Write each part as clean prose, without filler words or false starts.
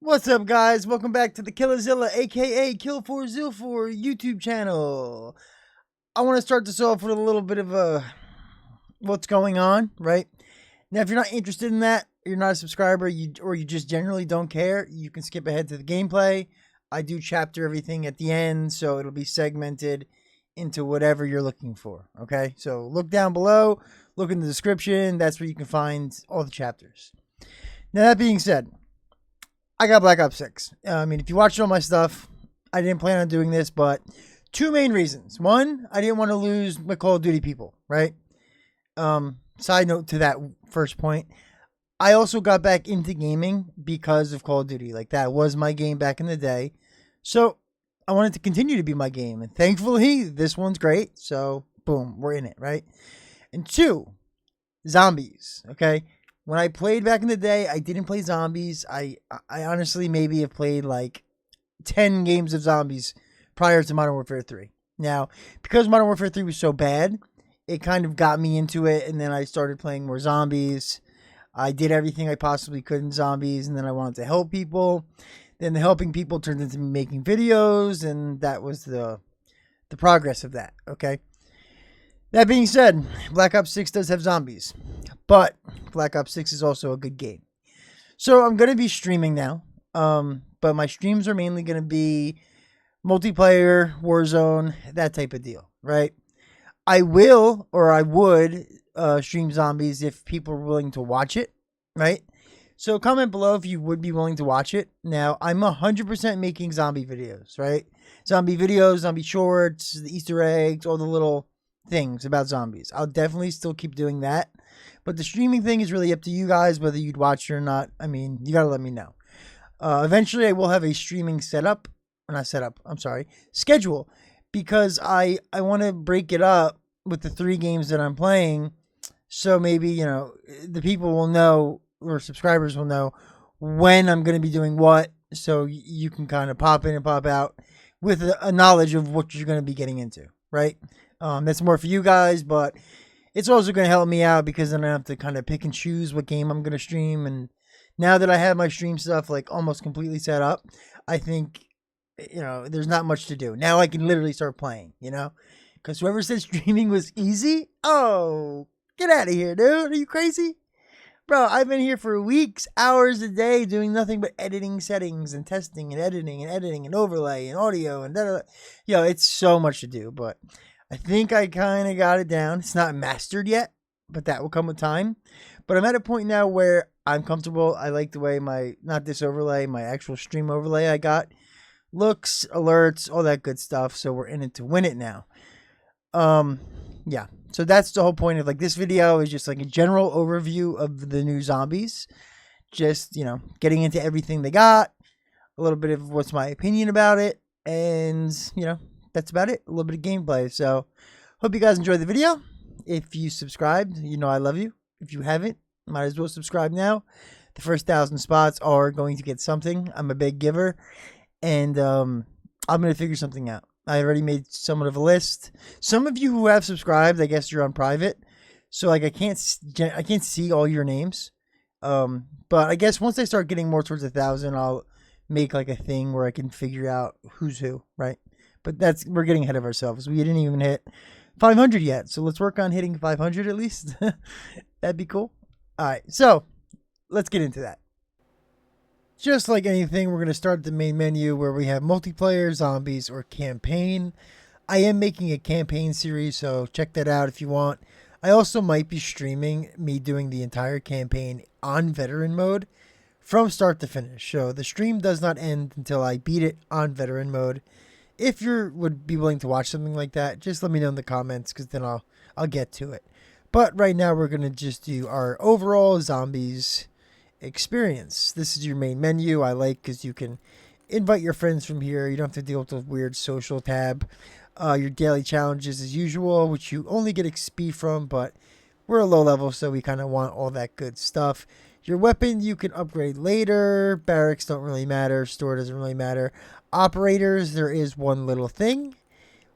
What's up, guys? Welcome back to the Killerzilla, aka Kill4Zil4 YouTube channel. I want to start this off with a little bit of what's going on, right? Now, if you're not interested in that, you're not a subscriber, or you just generally don't care, you can skip ahead to the gameplay. I do chapter everything at the end, so it'll be segmented into whatever you're looking for, okay? So look down below, look in the description, that's where you can find all the chapters. Now, that being said, I got Black Ops 6. I mean, if you watched all my stuff, I didn't plan on doing this, but two main reasons. One, I didn't want to lose my Call of Duty people, right? Side note to that first point, I also got back into gaming because of Call of Duty. Like, that was my game back in the day. So I wanted to continue to be my game. And thankfully, this one's great. So, boom, we're in it, right? And two, zombies, okay? When I played back in the day, I didn't play zombies. I honestly maybe have played like 10 games of zombies prior to Modern Warfare 3. Now, because Modern Warfare 3 was so bad, it kind of got me into it, and then I started playing more zombies. I did everything I possibly could in zombies, and then I wanted to help people. Then the helping people turned into me making videos, and that was the progress of that, okay? That being said, Black Ops 6 does have zombies, but Black Ops 6 is also a good game. So I'm going to be streaming now, but my streams are mainly going to be multiplayer, Warzone, that type of deal, right? I will, or I would, stream zombies if people are willing to watch it, right? So comment below if you would be willing to watch it. Now, I'm 100% making zombie videos, right? Zombie videos, zombie shorts, the Easter eggs, all the little things about zombies. I'll definitely still keep doing that, but the streaming thing is really up to you guys whether you'd watch it or not. I mean, you gotta let me know. Eventually I will have a streaming schedule, because I want to break it up with the 3 games that I'm playing, so maybe, you know, the people will know, or subscribers will know when I'm going to be doing what, so you can kind of pop in and pop out with a knowledge of what you're going to be getting into, right? That's more for you guys, but it's also going to help me out because then I have to kind of pick and choose what game I'm going to stream. And now that I have my stream stuff like almost completely set up, I think, you know, there's not much to do. Now I can literally start playing, you know, because whoever said streaming was easy, oh, get out of here, dude. Are you crazy? Bro, I've been here for weeks, hours a day doing nothing but editing settings and testing and editing and overlay and audio and da-da-da. Yo, it's so much to do, but I think I kind of got it down. It's not mastered yet, but that will come with time. But I'm at a point now where I'm comfortable. I like the way not this overlay, my actual stream overlay I got looks, alerts, all that good stuff. So we're in it to win it now. Yeah. So that's the whole point of like this video, is just like a general overview of the new zombies. Just, you know, getting into everything they got, a little bit of what's my opinion about it, and, you know, that's about it. A little bit of gameplay. So hope you guys enjoyed the video. If you subscribed, you know I love you. If you haven't, might as well subscribe now. The first 1,000 spots are going to get something. I'm a big giver, and I'm going to figure something out. I already made somewhat of a list. Some of you who have subscribed, I guess you're on private, so like I can't see all your names. But I guess once I start getting more towards 1,000, I'll make like a thing where I can figure out who's who, right? But we're getting ahead of ourselves. We didn't even hit 500 yet. So let's work on hitting 500 at least. That'd be cool. All right. So let's get into that. Just like anything, we're going to start the main menu where we have multiplayer, zombies, or campaign. I am making a campaign series, so check that out if you want. I also might be streaming me doing the entire campaign on veteran mode from start to finish. So the stream does not end until I beat it on veteran mode. If you would be willing to watch something like that, just let me know in the comments, because then I'll get to it. But right now we're going to just do our overall zombies experience. This is your main menu. I like because you can invite your friends from here. You don't have to deal with the weird social tab. Your daily challenges as usual, which you only get XP from, but we're a low level, so we kind of want all that good stuff. Your weapon you can upgrade later. Barracks don't really matter. Store doesn't really matter. Operators, there is one little thing.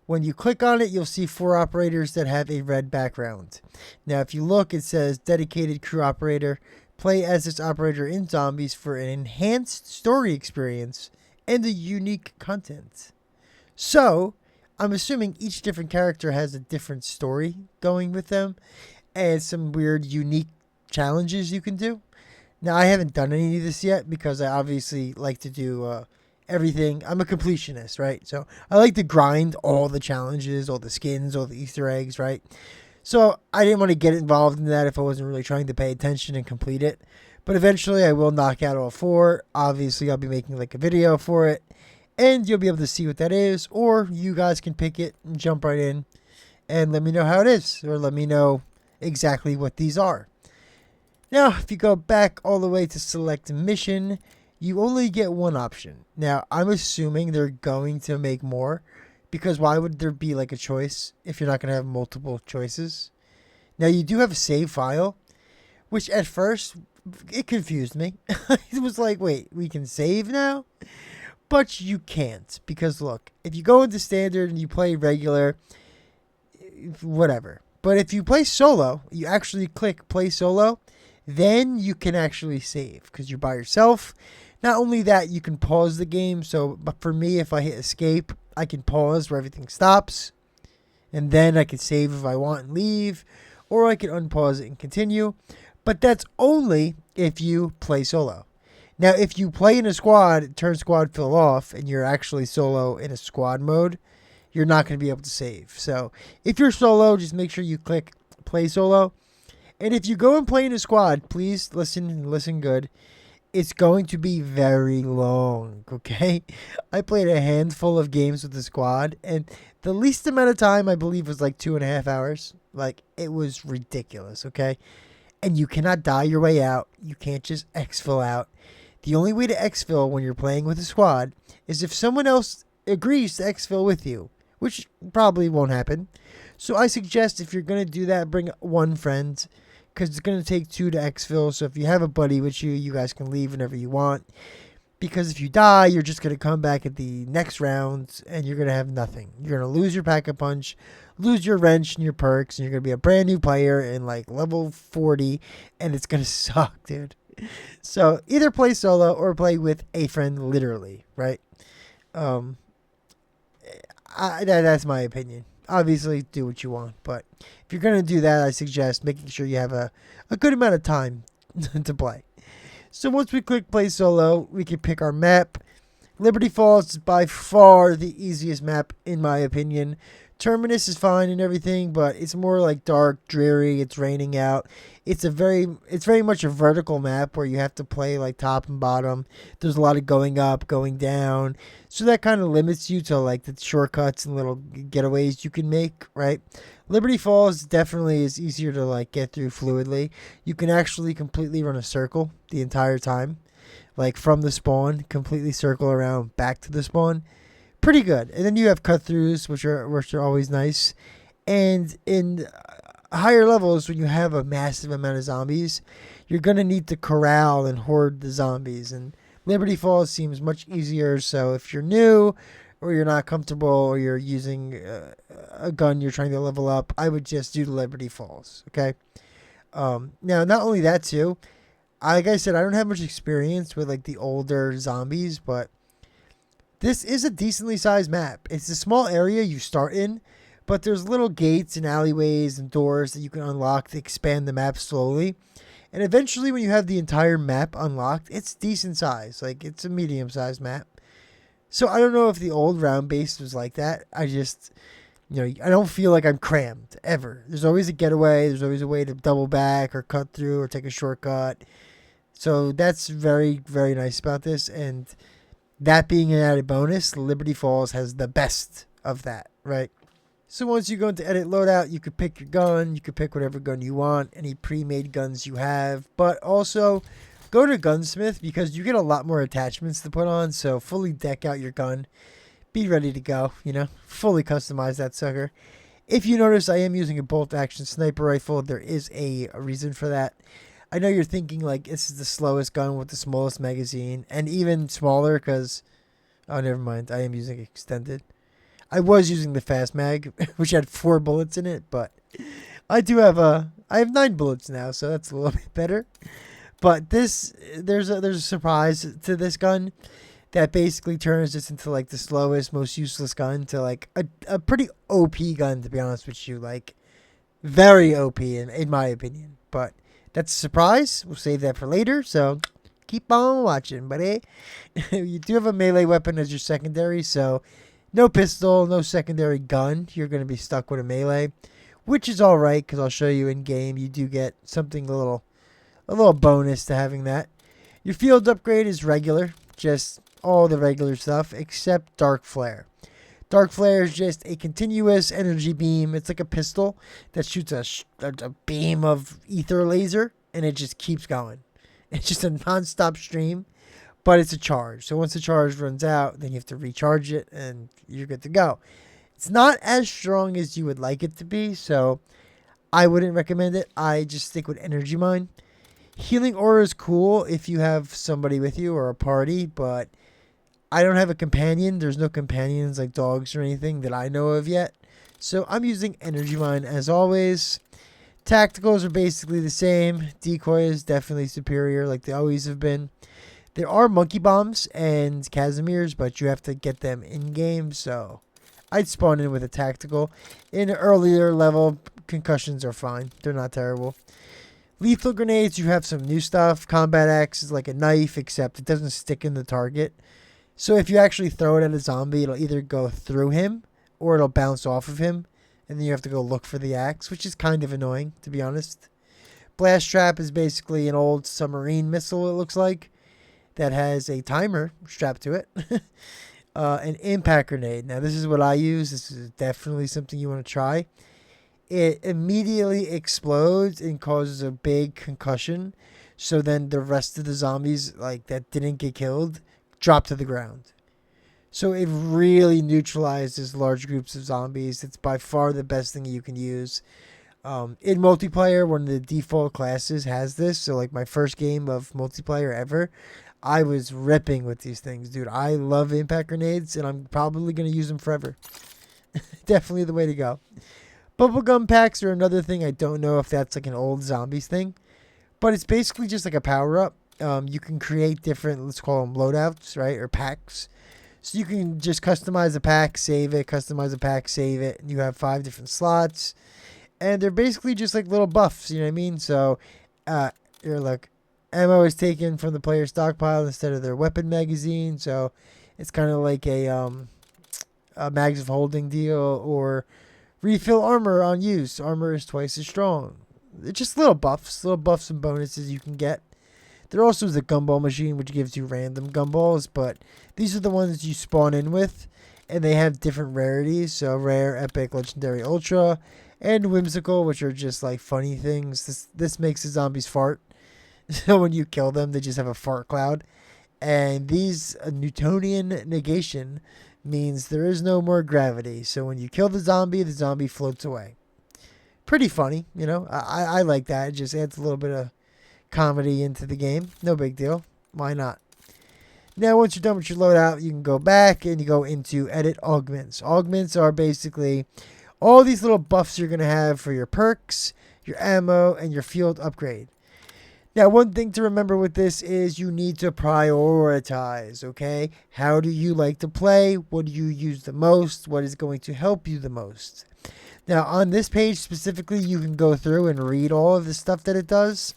When you click on it, you'll see 4 operators that have a red background. Now, if you look, it says dedicated crew operator. Play as this operator in Zombies for an enhanced story experience and a unique content. So, I'm assuming each different character has a different story going with them and some weird, unique challenges you can do. Now, I haven't done any of this yet because I obviously like to do everything. I'm a completionist, right? So I like to grind all the challenges, all the skins, all the Easter eggs, right? So I didn't want to get involved in that if I wasn't really trying to pay attention and complete it. But eventually I will knock out all 4. Obviously, I'll be making like a video for it. And you'll be able to see what that is. Or you guys can pick it and jump right in and let me know how it is. Or let me know exactly what these are. Now, if you go back all the way to select mission, you only get one option. Now, I'm assuming they're going to make more, because why would there be like a choice if you're not going to have multiple choices? Now, you do have a save file, which at first, it confused me. It was like, wait, we can save now? But you can't, because look, if you go into standard and you play regular, whatever. But if you play solo, you actually click play solo, then you can actually save because you're by yourself. Not only that, you can pause the game. So, but for me, if I hit escape, I can pause where everything stops. And then I can save if I want and leave. Or I can unpause it and continue. But that's only if you play solo. Now, if you play in a squad, turn squad fill off, and you're actually solo in a squad mode, you're not going to be able to save. So, if you're solo, just make sure you click play solo. And if you go and play in a squad, please listen and listen good. It's going to be very long, okay? I played a handful of games with the squad, and the least amount of time, I believe, was like 2.5 hours. Like, it was ridiculous, okay? And you cannot die your way out. You can't just exfil out. The only way to exfil when you're playing with a squad is if someone else agrees to exfil with you, which probably won't happen. So I suggest if you're going to do that, bring one friend, because it's going to take 2 to exfil. So if you have a buddy with you, you guys can leave whenever you want. Because if you die, you're just going to come back at the next round and you're going to have nothing. You're going to lose your pack-a-punch, lose your wrench and your perks, and you're going to be a brand new player in like level 40, and it's going to suck, dude. So either play solo or play with a friend, literally, right? That's my opinion. Obviously, do what you want, but if you're going to do that, I suggest making sure you have a good amount of time to play. So once we click play solo, we can pick our map. Liberty Falls is by far the easiest map, in my opinion. Terminus is fine and everything, but it's more like dark, dreary. It's raining out. It's very much a vertical map where you have to play like top and bottom. There's a lot of going up, going down. So that kind of limits you to like the shortcuts and little getaways you can make, right? Liberty Falls definitely is easier to like get through fluidly. You can actually completely run a circle the entire time. Like from the spawn, completely circle around back to the spawn. Pretty good. And then you have cut-throughs, which are always nice. And in higher levels, when you have a massive amount of zombies, you're going to need to corral and hoard the zombies. And Liberty Falls seems much easier. So if you're new or you're not comfortable or you're using a gun you're trying to level up, I would just do Liberty Falls, okay? Now, not only that, too, like I said, I don't have much experience with like the older zombies, but this is a decently sized map. It's a small area you start in, but there's little gates and alleyways and doors that you can unlock to expand the map slowly. And eventually when you have the entire map unlocked, it's decent size. Like, it's a medium-sized map. So I don't know if the old round base was like that. I just, I don't feel like I'm crammed, ever. There's always a getaway. There's always a way to double back or cut through or take a shortcut. So that's very, very nice about this. And that being an added bonus, Liberty Falls has the best of that, right? So once you go into edit loadout, you could pick your gun. You could pick whatever gun you want, any pre-made guns you have. But also, go to Gunsmith because you get a lot more attachments to put on. So fully deck out your gun. Be ready to go, fully customize that sucker. If you notice, I am using a bolt-action sniper rifle. There is a reason for that. I know you're thinking, like, this is the slowest gun with the smallest magazine. And even smaller because... Oh, never mind. I am using extended. I was using the fast mag, which had 4 bullets in it. But I do have I have 9 bullets now, so that's a little bit better. But there's a surprise to this gun that basically turns this into like the slowest, most useless gun to like a pretty OP gun, to be honest with you. Like very OP in my opinion. But that's a surprise. We'll save that for later. So keep on watching, buddy. You do have a melee weapon as your secondary, so no pistol, no secondary gun. You're going to be stuck with a melee, which is all right because I'll show you in game. You do get something a little bonus to having that. Your field upgrade is regular, just all the regular stuff except Dark Flare. Dark Flare is just a continuous energy beam. It's like a pistol that shoots a beam of ether laser, and it just keeps going. It's just a non-stop stream, but it's a charge. So once the charge runs out, then you have to recharge it, and you're good to go. It's not as strong as you would like it to be, so I wouldn't recommend it. I just stick with Energy Mine. Healing Aura is cool if you have somebody with you or a party, but I don't have a companion. There's no companions like dogs or anything that I know of yet. So I'm using Energy Mine as always. Tacticals are basically the same. Decoy is definitely superior like they always have been. There are Monkey Bombs and Casimirs, but you have to get them in-game, so I'd spawn in with a tactical. In an earlier level, concussions are fine. They're not terrible. Lethal grenades, you have some new stuff. Combat axe is like a knife, except it doesn't stick in the target. So if you actually throw it at a zombie, it'll either go through him or it'll bounce off of him. And then you have to go look for the axe, which is kind of annoying, to be honest. Blast Trap is basically an old submarine missile, it looks like, that has a timer strapped to it. An Impact Grenade. Now, this is what I use. This is definitely something you want to try. It immediately explodes and causes a big concussion. So then the rest of the zombies like that didn't get killed drop to the ground. So it really neutralizes large groups of zombies. It's by far the best thing you can use. In multiplayer, one of the default classes has this. So like my first game of multiplayer ever, I was ripping with these things, dude. I love impact grenades, and I'm probably going to use them forever. Definitely the way to go. Bubblegum packs are another thing. I don't know if that's like an old zombies thing, but it's basically just like a power-up. You can create different, let's call them loadouts, right, or packs. So you can just customize a pack, save it, customize a pack, save it, and you have 5 different slots. And they're basically just like little buffs, you know what I mean? So, you're like, ammo is taken from the player's stockpile instead of their weapon magazine. So, it's kind of like a mags of holding deal, or refill armor on use. Armor is twice as strong. It's just little buffs and bonuses you can get. There also is a gumball machine, which gives you random gumballs, but these are the ones you spawn in with, and they have different rarities. So rare, epic, legendary, ultra, and whimsical, which are just like funny things. This makes the zombies fart. So when you kill them, they just have a fart cloud. And these Newtonian negation means there is no more gravity. So when you kill the zombie floats away. Pretty funny, you know. I like that. It just adds a little bit of comedy into the game. No big deal. Why not? Now, once you're done with your loadout, you can go back and you go into edit augments. Augments are basically all these little buffs you're going to have for your perks, your ammo, and your field upgrade. Now, one thing to remember with this is you need to prioritize, okay? How do you like to play? What do you use the most? What is going to help you the most? Now, on this page specifically, you can go through and read all of the stuff that it does.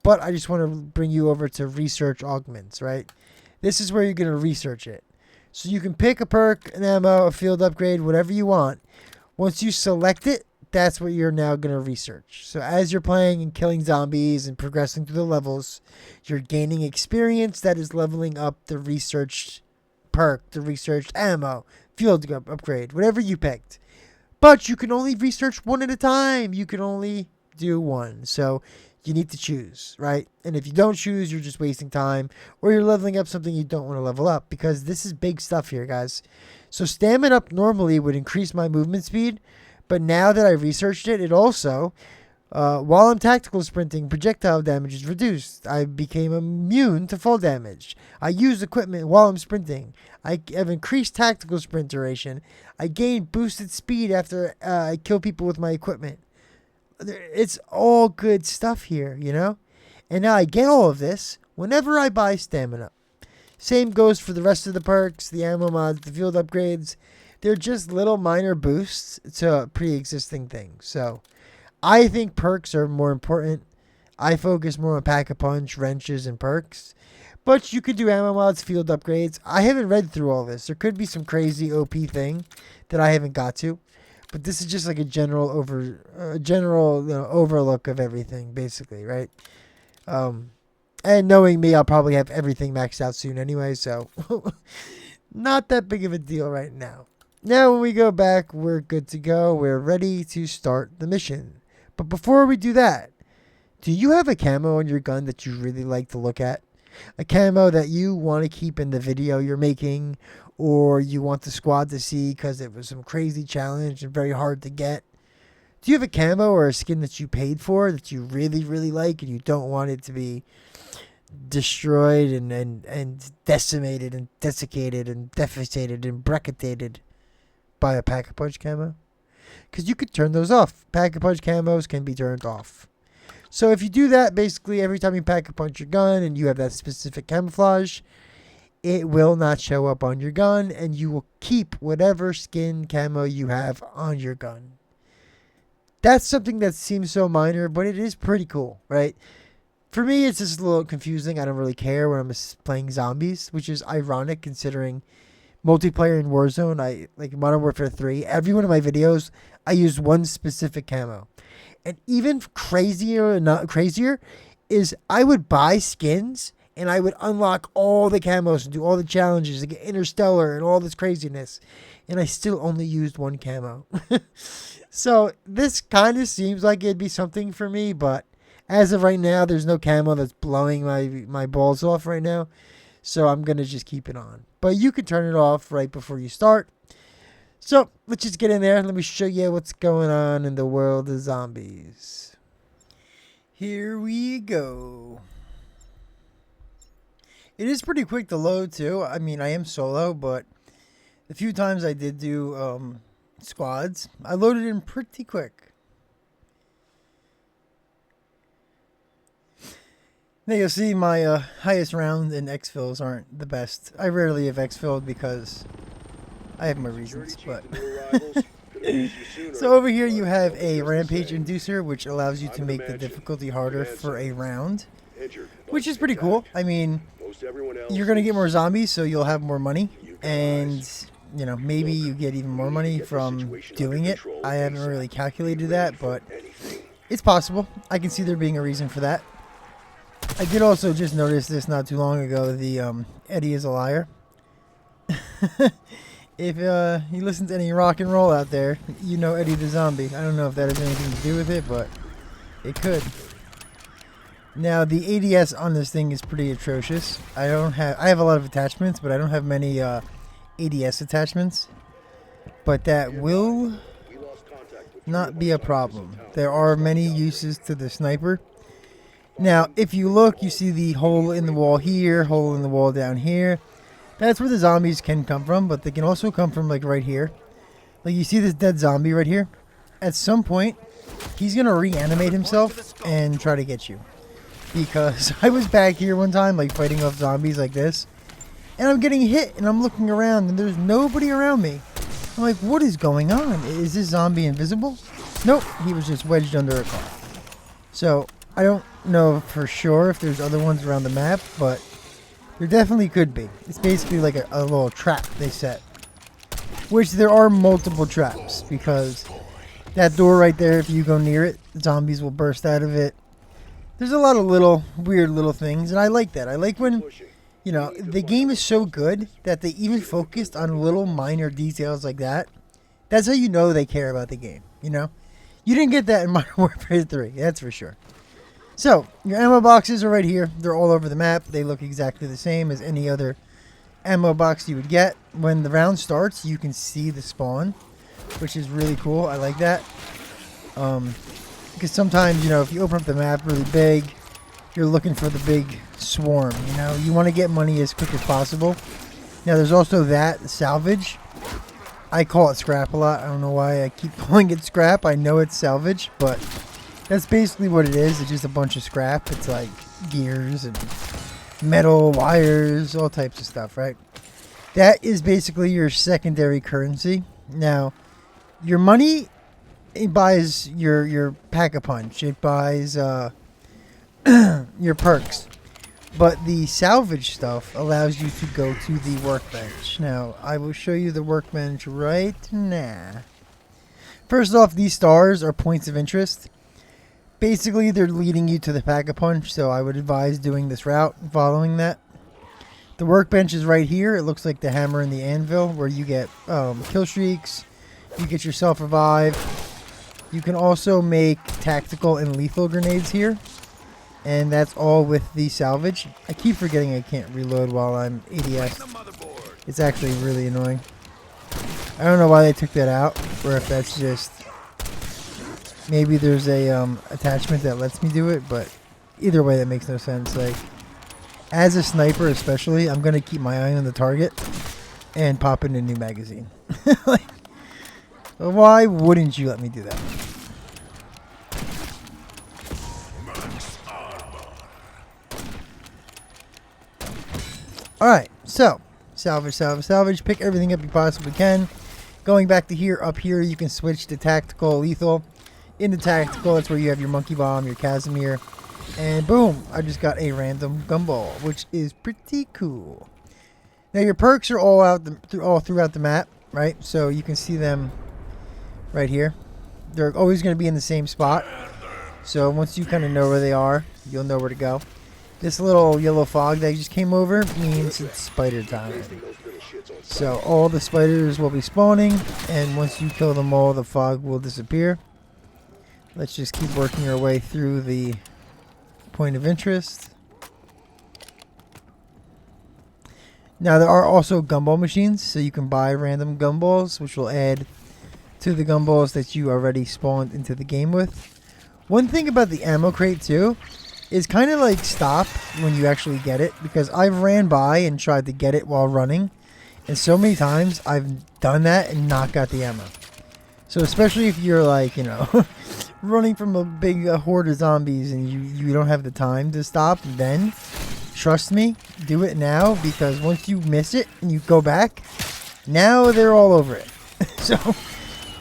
But I just want to bring you over to research augments, right? This is where you're going to research it. So you can pick a perk, an ammo, a field upgrade, whatever you want. Once you select it, that's what you're now going to research. So as you're playing and killing zombies and progressing through the levels, you're gaining experience that is leveling up the researched perk, the researched ammo, field upgrade, whatever you picked. But you can only research one at a time. You can only do one. So you need to choose, right? And if you don't choose, you're just wasting time, or you're leveling up something you don't want to level up, because this is big stuff here, guys. So stamina up normally would increase my movement speed, but now that I researched it, it also, while I'm tactical sprinting, projectile damage is reduced. I became immune to fall damage. I use equipment while I'm sprinting. I have increased tactical sprint duration. I gain boosted speed after I kill people with my equipment. It's all good stuff here, you know? And now I get all of this whenever I buy stamina. Same goes for the rest of the perks, the ammo mods, the field upgrades. They're just little minor boosts to pre-existing things. So I think perks are more important. I focus more on Pack-a-Punch, wrenches, and perks. But you could do ammo mods, field upgrades. I haven't read through all this. There could be some crazy OP thing that I haven't got to. But this is just like a general overlook of everything, basically, right? And knowing me, I'll probably have everything maxed out soon anyway, so not that big of a deal right now. Now when we go back, we're good to go. We're ready to start the mission. But before we do that, do you have a camo on your gun that you really like to look at? A camo that you want to keep in the video you're making, or you want the squad to see because it was some crazy challenge and very hard to get? Do you have a camo or a skin that you paid for that you really, really like and you don't want it to be destroyed and decimated and desiccated and devastated and bracketed by a Pack-a-Punch camo? Because you could turn those off. Pack-a-Punch camos can be turned off. So if you do that, basically every time you Pack-a-Punch your gun and you have that specific camouflage, it will not show up on your gun and you will keep whatever skin camo you have on your gun. That's something that seems so minor, but it is pretty cool, right? For me, it's just a little confusing. I don't really care when I'm playing zombies, which is ironic considering multiplayer in Warzone, like Modern Warfare 3, every one of my videos, I use one specific camo. And even crazier and not crazier is I would buy skins and I would unlock all the camos and do all the challenges and get Interstellar and all this craziness. And I still only used one camo. So this kind of seems like it'd be something for me, but as of right now, there's no camo that's blowing my balls off right now. So I'm going to just keep it on. But you can turn it off right before you start. So let's just get in there. Let me show you what's going on in the world of zombies. Here we go. It is pretty quick to load too. I mean, I am solo, but the few times I did do squads, I loaded in pretty quick. Now you'll see my highest round and EXFILs aren't the best. I rarely have EXFIL'd because I have my reasons, but so over here you have a Rampage Inducer, which allows you to make the difficulty harder for a round, which is pretty cool. I mean, you're going to get more zombies, so you'll have more money, and you know, maybe you get even more money from doing it. I haven't really calculated that, but it's possible. I can see there being a reason for that. I did also just notice this not too long ago, the Eddie is a liar. If you listen to any rock and roll out there, you know Eddie the Zombie. I don't know if that has anything to do with it, but it could. Now the ADS on this thing is pretty atrocious. I have a lot of attachments, but I don't have many ADS attachments. But that will not be a problem. There are many uses to the sniper. Now, if you look, you see the hole in the wall here, hole in the wall down here. That's where the zombies can come from, but they can also come from like right here. Like you see this dead zombie right here? At some point, he's going to reanimate himself and try to get you. Because I was back here one time, like fighting off zombies like this. And I'm getting hit and I'm looking around and there's nobody around me. I'm like, what is going on? Is this zombie invisible? Nope, he was just wedged under a car. So, I don't know for sure if there's other ones around the map, but there definitely could be. It's basically like a little trap they set. Which there are multiple traps, because that door right there, if you go near it, the zombies will burst out of it. There's a lot of little weird little things, and I like that. I like when, you know, the game is so good that they even focused on little minor details like that. That's how you know they care about the game, you know? You didn't get that in Modern Warfare 3, that's for sure. So, your ammo boxes are right here. They're all over the map. They look exactly the same as any other ammo box you would get. When the round starts, you can see the spawn, which is really cool. I like that. Because sometimes, you know, if you open up the map really big, you're looking for the big swarm, you know? You want to get money as quick as possible. Now, there's also that, salvage. I call it scrap a lot. I don't know why I keep calling it scrap. I know it's salvage, but that's basically what it is. It's just a bunch of scrap. It's like gears and metal wires, all types of stuff, right? That is basically your secondary currency. Now, your money, it buys your pack-a-punch. It buys your perks. But the salvage stuff allows you to go to the workbench. Now, I will show you the workbench right now. First off, these stars are points of interest. Basically, they're leading you to the pack-a-punch, so I would advise doing this route, following that. The workbench is right here. It looks like the hammer and the anvil, where you get kill streaks, you get yourself revive. You can also make tactical and lethal grenades here. And that's all with the salvage. I keep forgetting I can't reload while I'm ADS. It's actually really annoying. I don't know why they took that out, or if that's just... Maybe there's a attachment that lets me do it, but either way that makes no sense. Like, as a sniper especially, I'm going to keep my eye on the target and pop in a new magazine. Like, why wouldn't you let me do that? Alright, so, salvage, pick everything up you possibly can. Going back to here, up here, you can switch to tactical, lethal. In the tactical, that's where you have your monkey bomb, your Casimir, and boom, I just got a random gumball, which is pretty cool. Now, your perks are all throughout the map, right? So you can see them right here. They're always going to be in the same spot. So once you kind of know where they are, you'll know where to go. This little yellow fog that just came over means it's spider time. So all the spiders will be spawning, and once you kill them all, the fog will disappear. Let's just keep working our way through the point of interest. Now there are also gumball machines, so you can buy random gumballs, which will add to the gumballs that you already spawned into the game with. One thing about the ammo crate too is kind of like stop when you actually get it, because I've ran by and tried to get it while running, and so many times I've done that and not got the ammo. So especially if you're like, you know, running from a big horde of zombies and you don't have the time to stop, then trust me, do it now, because once you miss it and you go back, now they're all over it. So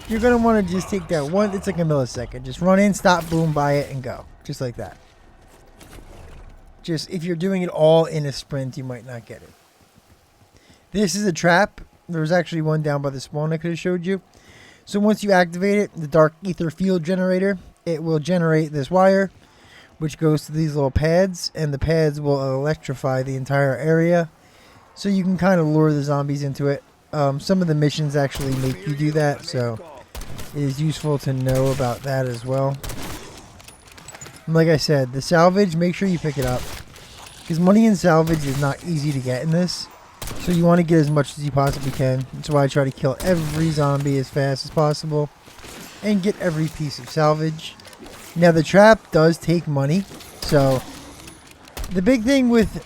you're going to want to just take that one, it's like a millisecond. Just run in, stop, boom, buy it, and go. Just like that. Just if you're doing it all in a sprint, you might not get it. This is a trap. There was actually one down by the spawn I could have showed you. So once you activate it, the dark ether field generator, it will generate this wire, which goes to these little pads, and the pads will electrify the entire area. So you can kind of lure the zombies into it. Some of the missions actually make you do that, so it is useful to know about that as well. And like I said, the salvage, make sure you pick it up, because money in salvage is not easy to get in this. So you want to get as much as you possibly can. That's why I try to kill every zombie as fast as possible and get every piece of salvage. Now the trap does take money, so the big thing with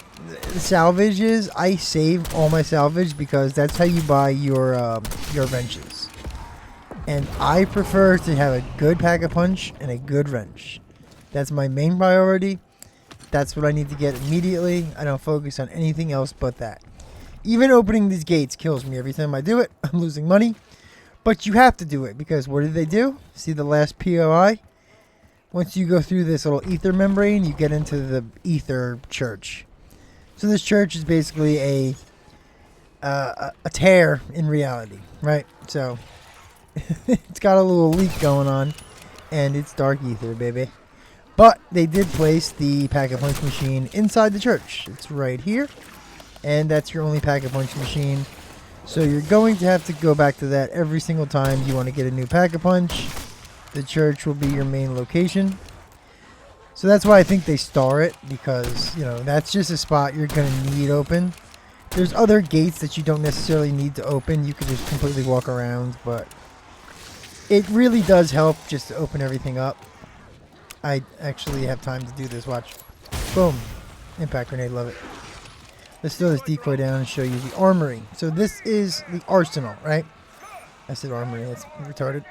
the salvage is I save all my salvage, because that's how you buy your wrenches. And I prefer to have a good pack-a-punch and a good wrench. That's my main priority. That's what I need to get immediately. I don't focus on anything else but that. Even opening these gates kills me every time I do it. I'm losing money. But you have to do it, because what did they do? See the last POI? Once you go through this little ether membrane, you get into the ether church. So this church is basically a tear in reality, right? So it's got a little leak going on, and it's dark ether, baby. But they did place the pack-a-punch machine inside the church. It's right here. And that's your only pack-a-punch machine. So you're going to have to go back to that every single time you want to get a new pack-a-punch. The church will be your main location. So that's why I think they star it, because, you know, that's just a spot you're going to need open. There's other gates that you don't necessarily need to open. You can just completely walk around, but it really does help just to open everything up. I actually have time to do this. Watch. Boom. Impact grenade. Love it. Let's throw this decoy down and show you the armory. So this is the arsenal, right? I said armory. That's retarded.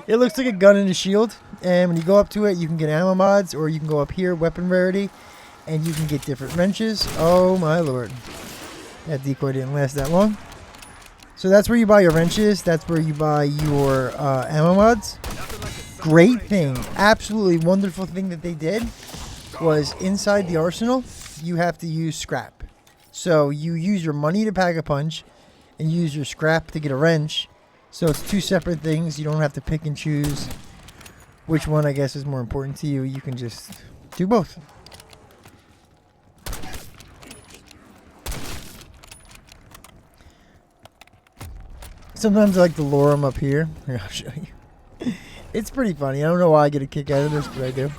It looks like a gun and a shield. And when you go up to it, you can get ammo mods, or you can go up here, weapon rarity, and you can get different wrenches. Oh my lord. That decoy didn't last that long. So that's where you buy your wrenches. That's where you buy your ammo mods. Great thing. Absolutely wonderful thing that they did was inside the arsenal, you have to use scrap. So you use your money to pack a punch and use your scrap to get a wrench. So it's two separate things. You don't have to pick and choose which one I guess is more important to you. You can just do both. Sometimes I like to lure them up here. Here, I'll show you. It's pretty funny. I don't know why I get a kick out of this, but I do.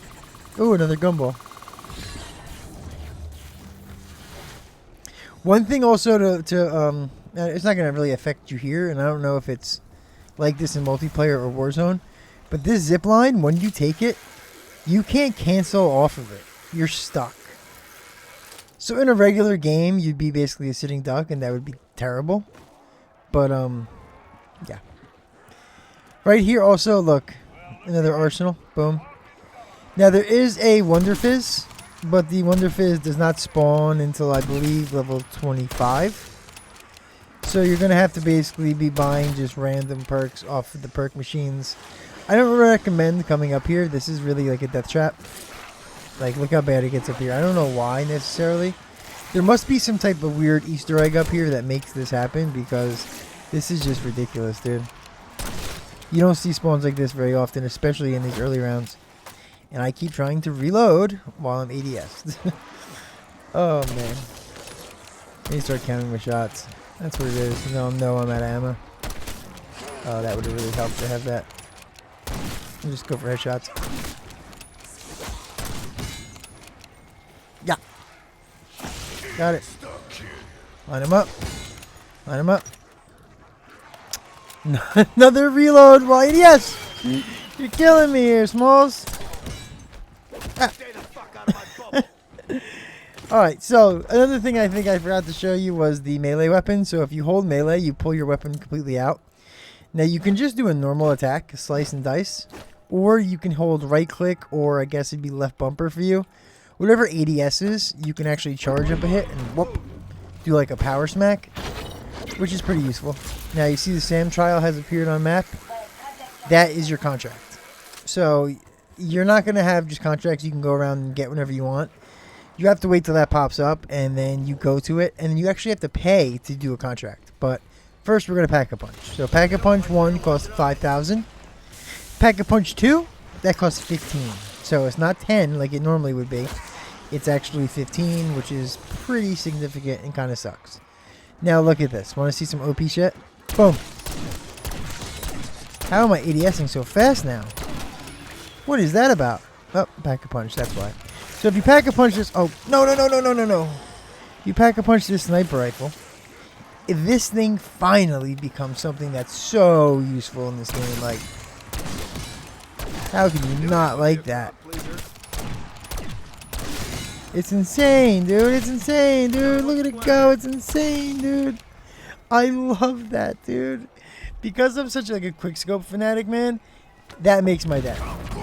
Oh, another gumball. One thing also to it's not going to really affect you here, and I don't know if it's like this in multiplayer or Warzone, but this zip line, when you take it, you can't cancel off of it. You're stuck. So in a regular game, you'd be basically a sitting duck, and that would be terrible. But, yeah. Right here also, look, another arsenal. Boom. Now, there is a Wonder Fizz, but the Wonder Fizz does not spawn until, I believe, level 25. So you're going to have to basically be buying just random perks off of the perk machines. I don't recommend coming up here. This is really like a death trap. Like, look how bad it gets up here. I don't know why necessarily. There must be some type of weird Easter egg up here that makes this happen, because this is just ridiculous, dude. You don't see spawns like this very often, especially in these early rounds. And I keep trying to reload while I'm ADS. Oh, man. I need to start counting my shots. That's what it is. No, I'm out of ammo. Oh, that would have really helped to have that. I'll just go for headshots. Yeah. Got it. Line him up. Line him up. Another reload while ADS. You're killing me here, Smalls. Ah. Alright, so another thing I think I forgot to show you was the melee weapon. So if you hold melee, you pull your weapon completely out. Now you can just do a normal attack, slice and dice. Or you can hold right click, or I guess it'd be left bumper for you. Whatever ADS is, you can actually charge up a hit and whoop, do like a power smack, which is pretty useful. Now you see the S.A.M trial has appeared on map. That is your contract. So you're not going to have just contracts you can go around and get whenever you want. You have to wait till that pops up, and then you go to it, and then you actually have to pay to do a contract. But first we're going to pack a punch. So pack a punch 1 costs 5,000. Pack a punch 2, that costs 15. So it's not 10 like it normally would be. It's actually 15, which is pretty significant and kind of sucks. Now look at this. Want to see some OP shit? Boom. How am I ADSing so fast now? What is that about? Oh, pack a punch. That's why. So if you pack a punch this... Oh, no. You pack a punch this sniper rifle. If this thing finally becomes something that's so useful in this game, like... How can you not like that? It's insane, dude. It's insane, dude. Look at it go. It's insane, dude. I love that, dude. Because I'm such like a quickscope fanatic, man, that makes my day.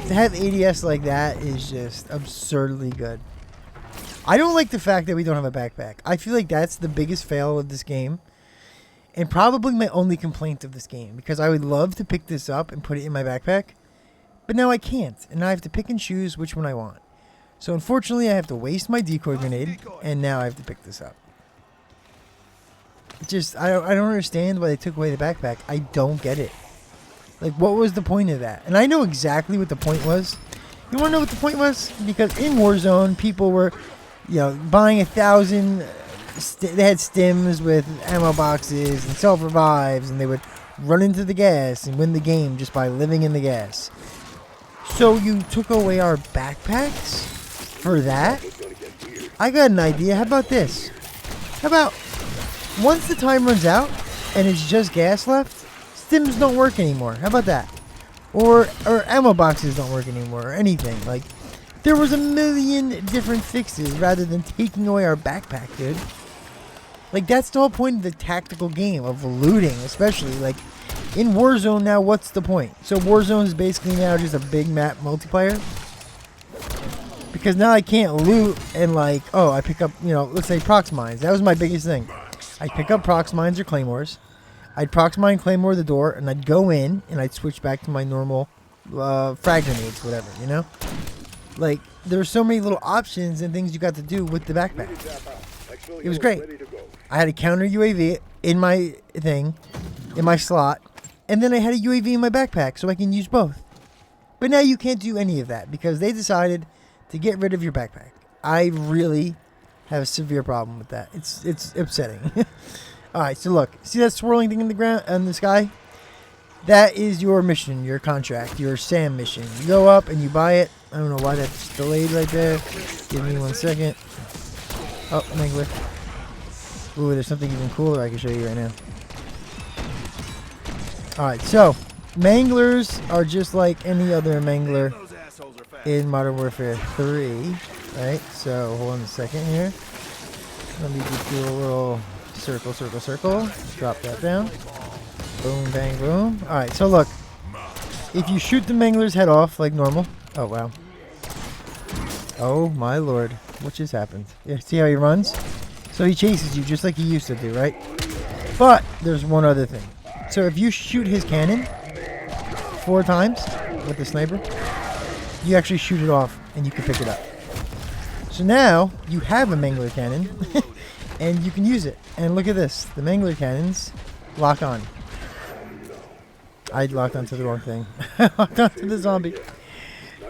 To have ADS like that is just absurdly good. I don't like the fact that we don't have a backpack. I feel like that's the biggest fail of this game. And probably my only complaint of this game. Because I would love to pick this up and put it in my backpack. But now I can't. And now I have to pick and choose which one I want. So unfortunately I have to waste my decoy grenade. And now I have to pick this up. Just, I don't understand why they took away the backpack. I don't get it. Like, what was the point of that? And I know exactly what the point was. You want to know what the point was? Because in Warzone, people were, you know, buying 1,000. They had stims with ammo boxes and self-revives, and they would run into the gas and win the game just by living in the gas. So you took away our backpacks for that? I got an idea. How about this? How about once the time runs out and it's just gas left, stims don't work anymore. How about that? Or ammo boxes don't work anymore, or anything. Like, there was a million different fixes rather than taking away our backpack, dude. Like, that's the whole point of the tactical game, of looting, especially. Like, in Warzone now, what's the point? So Warzone is basically now just a big map multiplayer. because now I can't loot and like, oh, I pick up, you know, let's say prox mines. That was my biggest thing. I'd pick up prox mines or claymores. I'd prox mine claymore the door, and I'd go in and I'd switch back to my normal frag grenades, whatever, you know. Like there's so many little options and things you got to do with the backpack. It was great. I had a counter UAV in my thing, in my slot, and then I had a UAV in my backpack so I can use both. But now you can't do any of that because they decided to get rid of your backpack. I really have a severe problem with that. It's upsetting. All right, so look, see that swirling thing in the ground and the sky? That is your mission, your contract, your SAM mission. You go up and you buy it. I don't know why that's delayed right there. Give me 1 second. Oh, Mangler. Ooh, there's something even cooler I can show you right now. Alright, so Manglers are just like any other Mangler in Modern Warfare 3. Right? So hold on a second here. Let me just do a little circle, circle, circle. Drop that down. Boom, bang, boom. Alright, so look. If you shoot the Mangler's head off like normal. Oh, wow. Oh, my lord. What just happened? Yeah, see how he runs? So he chases you just like he used to do, right? But there's one other thing. So if you shoot his cannon 4 times with the sniper, you actually shoot it off and you can pick it up. So now you have a Mangler cannon and you can use it. And look at this. The Mangler cannons lock on. I locked onto the wrong thing. I locked onto the zombie.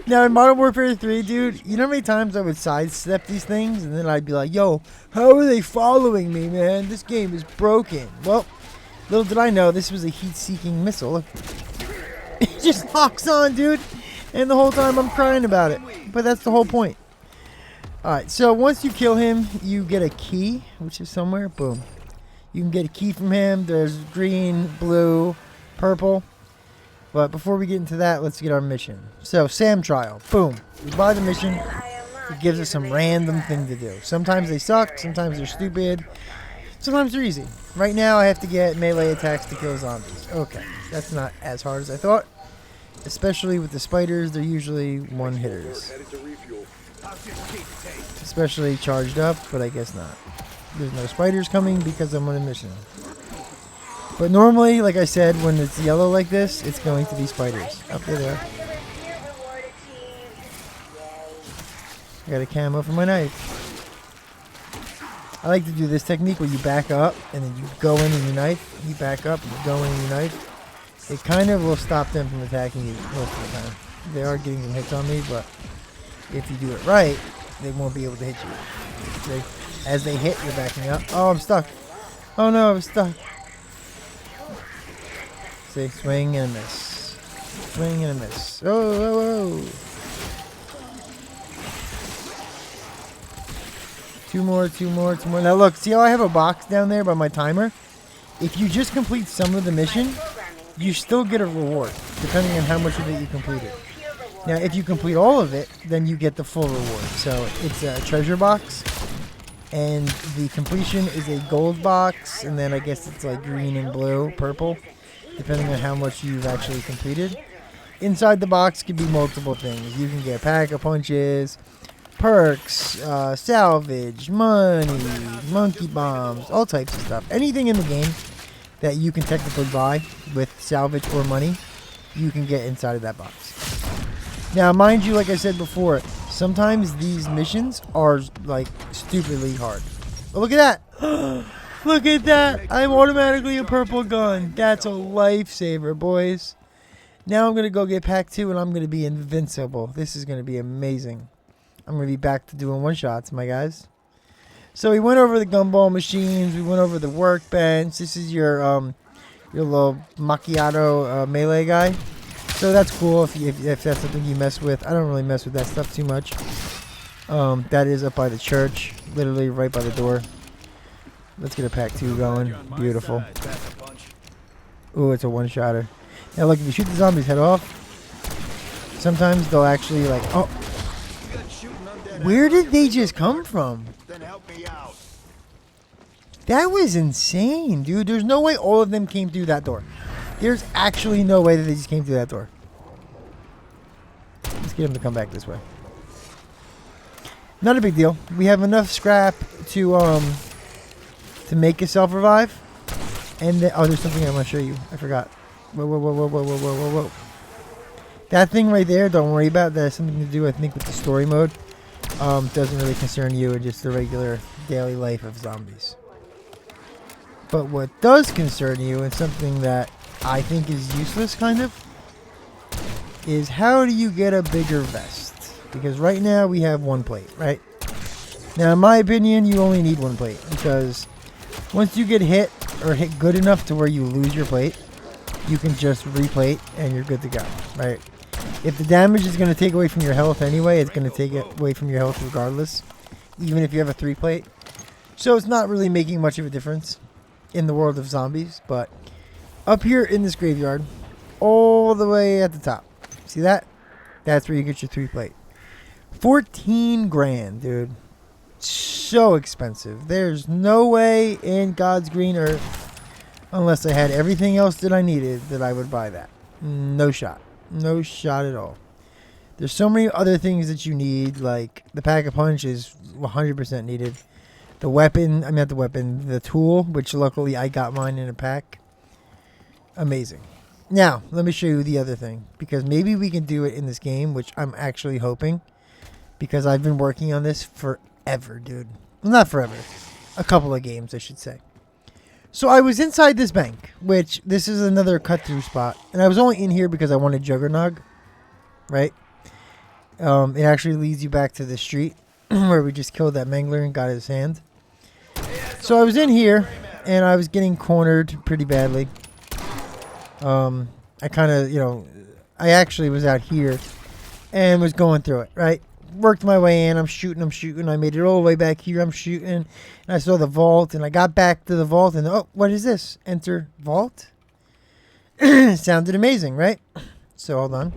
Now in Modern Warfare 3, dude, you know how many times I would sidestep these things and then I'd be like, yo, how are they following me, man? This game is broken. Well, little did I know this was a heat-seeking missile. Look. It just locks on, dude. And the whole time I'm crying about it. But that's the whole point. Alright, so once you kill him, you get a key, which is somewhere. Boom. You can get a key from him. There's green, blue, purple. But before we get into that, let's get our mission. So, SAM trial. Boom. We buy the mission. It gives us some random thing to do. Sometimes they suck. Sometimes they're stupid. Sometimes they're easy. Right now, I have to get melee attacks to kill zombies. Okay. That's not as hard as I thought. Especially with the spiders, they're usually one-hitters. Especially charged up, but I guess not. There's no spiders coming because I'm on a mission. But normally, like I said, when it's yellow like this, it's going to be spiders. Up there. I got a camo for my knife. I like to do this technique where you back up and then you go in and you knife. You back up and you go in and you knife. It kind of will stop them from attacking you most of the time. They are getting some hits on me, but if you do it right, they won't be able to hit you. As they hit, you're backing up. Oh, I'm stuck. Oh no, I'm stuck. See, swing and a miss. Swing and a miss. Oh, oh, oh. 2 more, 2 more, 2 more. Now look, see how I have a box down there by my timer? If you just complete some of the mission, you still get a reward, depending on how much of it you completed. Now, if you complete all of it, then you get the full reward. So it's a treasure box, and the completion is a gold box, and then I guess it's like green and blue, purple, depending on how much you've actually completed. Inside the box could be multiple things. You can get pack-a-punches, perks, salvage, money, monkey bombs, all types of stuff. Anything in the game that you can technically buy with salvage or money, you can get inside of that box. Now, mind you, like I said before, sometimes these missions are like stupidly hard. Oh, look at that! Look at that! I'm automatically a purple gun. That's a lifesaver, boys. Now I'm gonna go get pack 2 and I'm gonna be invincible. This is gonna be amazing. I'm gonna be back to doing one-shots, my guys. So we went over the gumball machines. We went over the workbench. This is your little macchiato melee guy. So that's cool if that's something you mess with. I don't really mess with that stuff too much. That is up by the church, literally right by the door. Let's get a pack 2 going. Beautiful. Ooh, it's a one-shotter. Now look, if you shoot the zombies head off, sometimes they'll actually like, oh, where did they just come from? That was insane, dude. There's no way all of them came through that door. There's actually no way that they just came through that door. Let's get him to come back this way. Not a big deal. We have enough scrap to make a self-revive. And then, oh, there's something I want to show you. I forgot. Whoa, whoa, whoa, whoa, whoa, whoa, whoa, whoa, whoa. That thing right there, don't worry about that. Has something to do, I think, with the story mode. Doesn't really concern you and just the regular daily life of zombies. But what does concern you, and something that I think is useless, kind of, is how do you get a bigger vest? Because right now we have one plate, right? Now, in my opinion, you only need one plate, because once you get hit, or hit good enough to where you lose your plate, you can just replate and you're good to go, right? If the damage is going to take away from your health anyway, it's going to take it away from your health regardless, even if you have a 3 plate. So it's not really making much of a difference in the world of zombies. But up here in this graveyard, all the way at the top, see that? That's where you get your 3 plate. 14 grand, dude. So expensive. There's no way in God's green earth, unless I had everything else that I needed, that I would buy that. No shot. No shot at all. There's so many other things that you need, like the pack-a-punch is 100% needed. The weapon, I mean not the weapon, the tool, which luckily I got mine in a pack. Amazing. Now, let me show you the other thing, because maybe we can do it in this game, which I'm actually hoping, because I've been working on this forever, dude. Well, not forever. A couple of games, I should say. So I was inside this bank, which this is another cut-through spot. And I was only in here because I wanted Juggernog, right? It actually leads you back to the street where we just killed that Mangler and got his hand. So I was in here, and I was getting cornered pretty badly. I kind of, you know, I actually was out here and was going through it, right? Worked my way in. I'm shooting. I made it all the way back here. I'm shooting. And I saw the vault. And I got back to the vault. And, oh, what is this? Enter vault? Sounded amazing, right? So, hold on.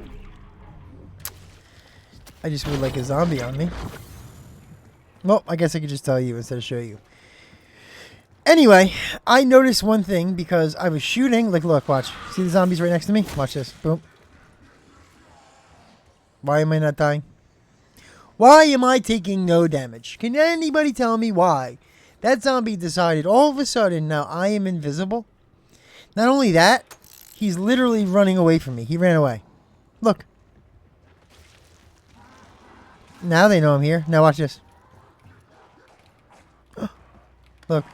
I just would like a zombie on me. Well, I guess I could just tell you instead of show you. Anyway, I noticed one thing because I was shooting. Like, look, watch. See the zombies right next to me? Watch this. Boom. Why am I not dying? Why am I taking no damage? Can anybody tell me why? That zombie decided all of a sudden now I am invisible. Not only that, he's literally running away from me. He ran away. Look. Now they know I'm here. Now watch this. Look.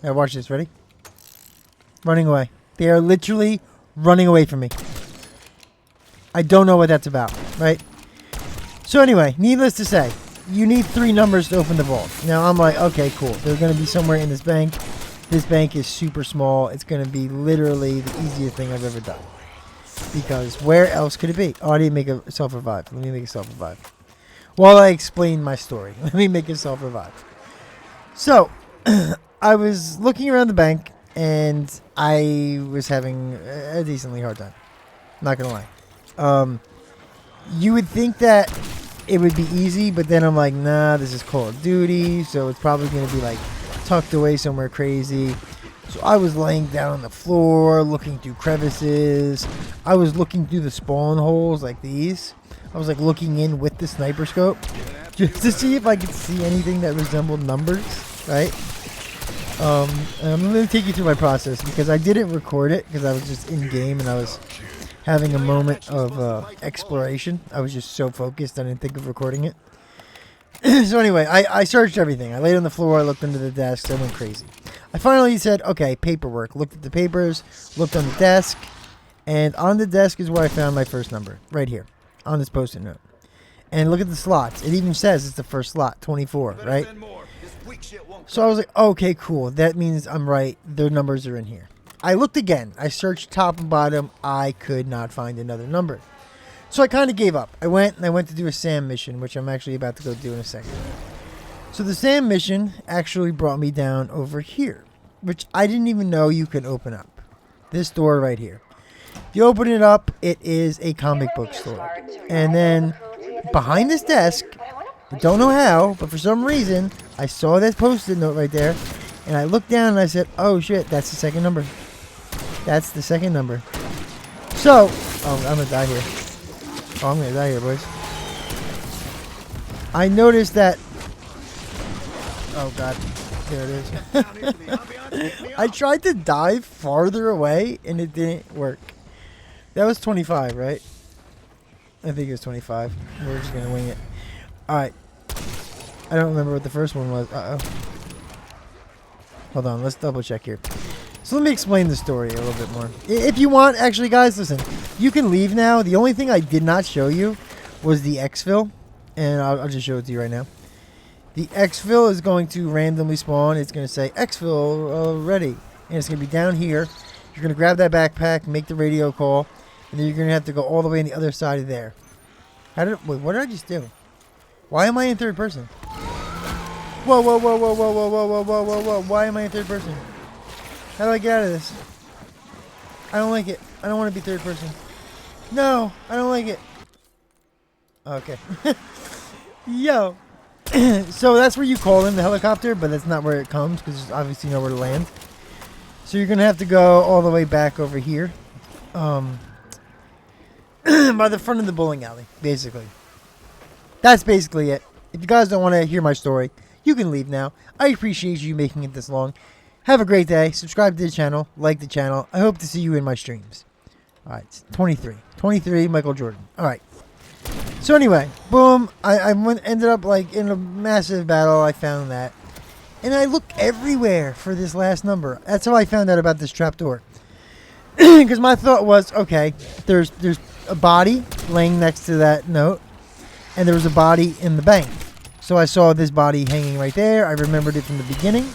Now watch this. Ready? Running away. They are literally running away from me. I don't know what that's about, right? So anyway, needless to say, you need 3 numbers to open the vault. Now I'm like, okay, cool. They're going to be somewhere in this bank. This bank is super small. It's going to be literally the easiest thing I've ever done. Because where else could it be? Oh, I didn't make a self-revive. Let me make a self-revive. While I explain my story, let me make a self-revive. So, I was looking around the bank, and I was having a decently hard time. Not going to lie. You would think that it would be easy, but then I'm like, nah, this is Call of Duty, so it's probably going to be like tucked away somewhere crazy. So I was laying down on the floor, looking through crevices. I was looking through the spawn holes like these. I was like looking in with the sniper scope just to see if I could see anything that resembled numbers, right? And I'm going to take you through my process because I didn't record it because I was just in game and I was having a moment of exploration. I was just so focused I didn't think of recording it. So anyway, I searched everything. I laid on the floor, I looked under the desk, I went crazy. I finally said, okay, paperwork. Looked at the papers, looked on the desk, and on the desk is where I found my first number, right here, on this post-it note. And look at the slots. It even says it's the first slot, 24, right? So I was like, okay, cool. That means I'm right. Their numbers are in here. I looked again. I searched top and bottom. I could not find another number. So I kind of gave up. I went to do a S.A.M mission, which I'm actually about to go do in a second. So the S.A.M mission actually brought me down over here, which I didn't even know you could open up. This door right here. If you open it up, it is a comic book store. And then behind this desk, I don't know how, but for some reason, I saw that post-it note right there. And I looked down and I said, oh shit, that's the second number. That's the second number. So, oh, I'm gonna die here. Oh, I'm gonna die here, boys. I noticed that. Oh God, there it is. I tried to dive farther away and it didn't work. That was 25, right? I think it was 25. We're just gonna wing it. All right. I don't remember what the first one was. Hold on, let's double check here. So let me explain the story a little bit more. If you want, actually, guys, listen. You can leave now. The only thing I did not show you was the EXFIL, and I'll just show it to you right now. The EXFIL is going to randomly spawn. It's going to say EXFIL ready, and it's going to be down here. You're going to grab that backpack, make the radio call, and then you're going to have to go all the way on the other side of there. Wait, what did I just do? Why am I in third person? Whoa, whoa, whoa, whoa, whoa, whoa, whoa, whoa, whoa, whoa, whoa. Why am I in third person? How do I get out of this? I don't like it. I don't want to be third person. No, I don't like it. Okay. Yo. So that's where you call in the helicopter, but that's not where it comes because there's obviously nowhere to land. So you're going to have to go all the way back over here. By the front of the bowling alley, basically. That's basically it. If you guys don't want to hear my story, you can leave now. I appreciate you making it this long. Have a great day. Subscribe to the channel. Like the channel. I hope to see you in my streams. All right. It's 23. 23, Michael Jordan. All right. So anyway, boom. I ended up like in a massive battle. I found that. And I looked everywhere for this last number. That's how I found out about this trapdoor. Because my thought was, okay, there's a body laying next to that note. And there was a body in the bank. So I saw this body hanging right there. I remembered it from the beginning.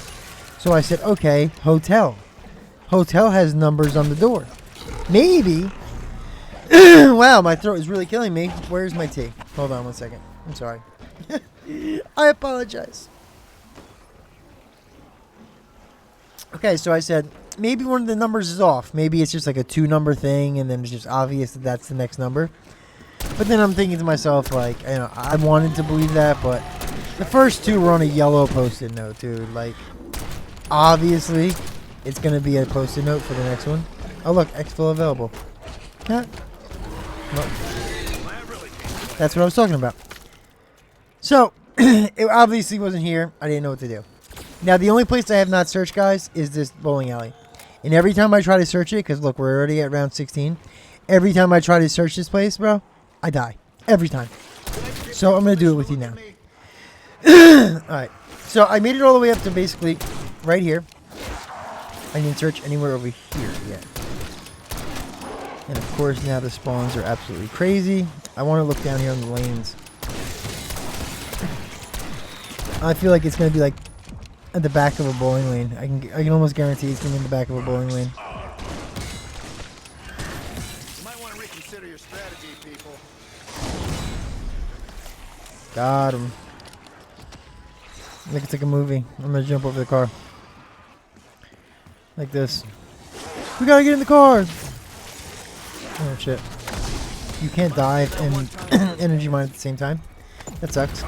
So I said, okay, hotel. Hotel has numbers on the door. Maybe. Wow, my throat is really killing me. Where's my tea? Hold on one second. I'm sorry. I apologize. Okay, so I said, maybe one of the numbers is off. Maybe it's just like a 2-number thing, and then it's just obvious that that's the next number. But then I'm thinking to myself, like, you know, I wanted to believe that, but the first 2 were on a yellow post-it note, dude. Like, obviously, it's going to be a post-it note for the next one. Oh, look, EXFIL available. Huh? Well, that's what I was talking about. So, it obviously wasn't here. I didn't know what to do. Now, the only place I have not searched, guys, is this bowling alley. And every time I try to search it, because, look, we're already at round 16. Every time I try to search this place, bro, I die. Every time. So I'm going to do it with you now. Alright. So I made it all the way up to basically right here. I didn't search anywhere over here yet. And of course now the spawns are absolutely crazy. I want to look down here on the lanes. I feel like it's going to be like at the back of a bowling lane. I can almost guarantee it's going to be in the back of a bowling lane. Got him. Like it's like a movie. I'm gonna jump over the car. Like this. We gotta get in the car! Oh shit. You can't dive and energy mine at the same time. That sucks.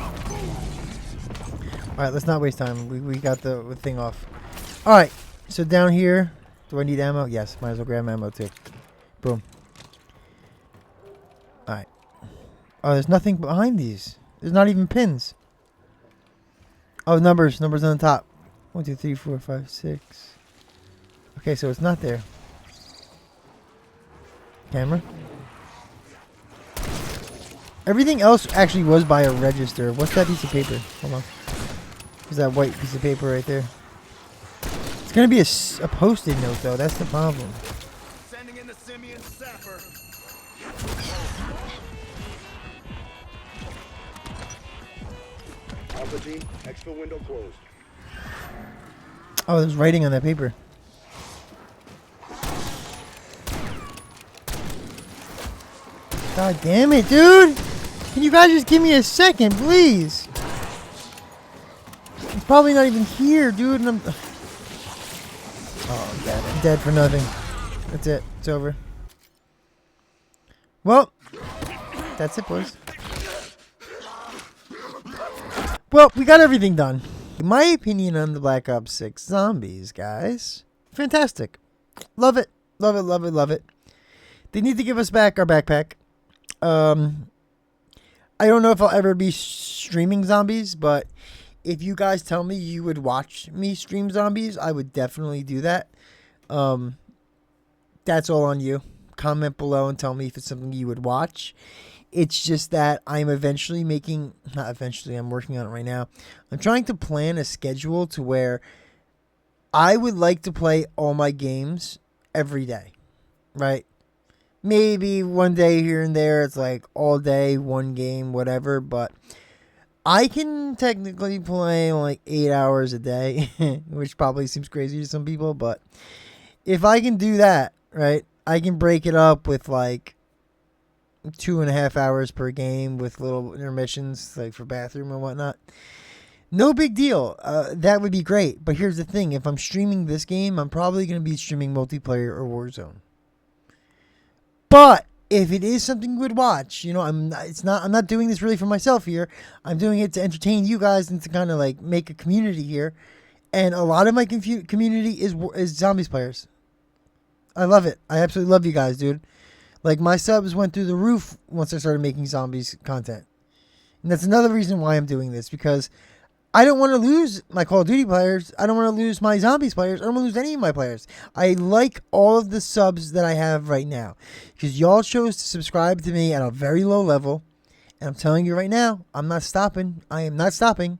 Alright, let's not waste time. We got the thing off. Alright, so down here. Do I need ammo? Yes, might as well grab ammo too. Boom. Alright. Oh, there's nothing behind these. There's not even pins. Oh, numbers. Numbers on the top. 1, 2, 3, 4, 5, 6. Okay, so it's not there. Camera. Everything else actually was by a register. What's that piece of paper? Hold on. What's that white piece of paper right there? It's going to be a post-it note, though. That's the problem. Sending in the Simeon Sapper. EXFIL window closed. Oh, there's writing on that paper. God damn it, dude! Can you guys just give me a second, please? It's probably not even here, dude. And I'm... Oh, I'm dead. I'm dead for nothing. That's it. It's over. Well, that's it, boys. Well, we got everything done. My opinion on the Black Ops 6 zombies, guys. Fantastic. Love it. Love it, love it, love it. They need to give us back our backpack. I I don't know if I'll ever be streaming zombies, but if you guys tell me you would watch me stream zombies, I would definitely do that. That's all on you. Comment below and tell me if it's something you would watch. It's just that I'm eventually making, not eventually, I'm working on it right now. I'm trying to plan a schedule to where I would like to play all my games every day, right? Maybe one day here and there, it's like all day, one game, whatever, but I can technically play like 8 hours a day, which probably seems crazy to some people, but if I can do that, right, I can break it up with like 2.5 hours per game with little intermissions like for bathroom and whatnot. No big deal. That would be great. But here's the thing. If I'm streaming this game, I'm probably going to be streaming multiplayer or Warzone. But if it is something you would watch, you know, I'm not doing this really for myself here. I'm doing it to entertain you guys and to kind of like make a community here. And a lot of my community is zombies players. I love it. I absolutely love you guys, dude. Like, my subs went through the roof once I started making zombies content. And that's another reason why I'm doing this, because I don't want to lose my Call of Duty players. I don't want to lose my zombies players. I don't want to lose any of my players. I like all of the subs that I have right now, because y'all chose to subscribe to me at a very low level. And I'm telling you right now, I'm not stopping. I am not stopping.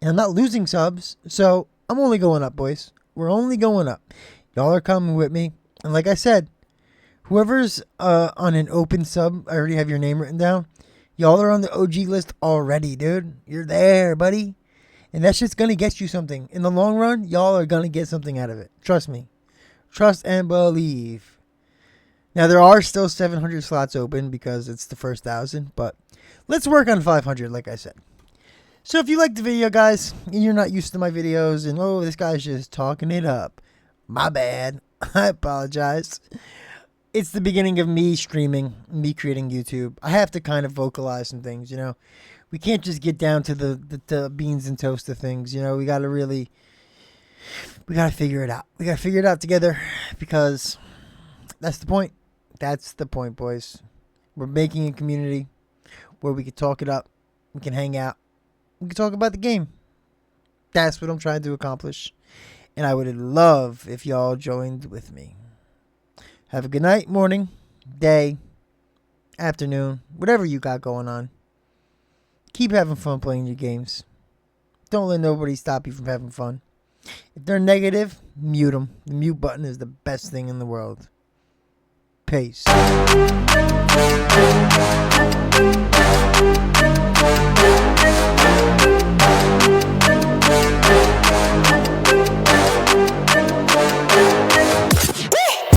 And I'm not losing subs. So I'm only going up, boys. We're only going up. Y'all are coming with me. And like I said, whoever's on an open sub, I already have your name written down. Y'all are on the OG list already, dude. You're there, buddy. And that shit's going to get you something. In the long run, y'all are going to get something out of it. Trust me. Trust and believe. Now, there are still 700 slots open because it's the first 1,000. But let's work on 500, like I said. So if you liked the video, guys, and you're not used to my videos, and, oh, this guy's just talking it up. My bad. I apologize. It's the beginning of me streaming, me creating YouTube. I have to kind of vocalize some things, you know. We can't just get down to the beans and toast of things, you know. We got to figure it out. We got to figure it out together, because that's the point. That's the point, boys. We're making a community where we can talk it up. We can hang out. We can talk about the game. That's what I'm trying to accomplish. And I would love if y'all joined with me. Have a good night, morning, day, afternoon, whatever you got going on. Keep having fun playing your games. Don't let nobody stop you from having fun. If they're negative, mute them. The mute button is the best thing in the world. Peace.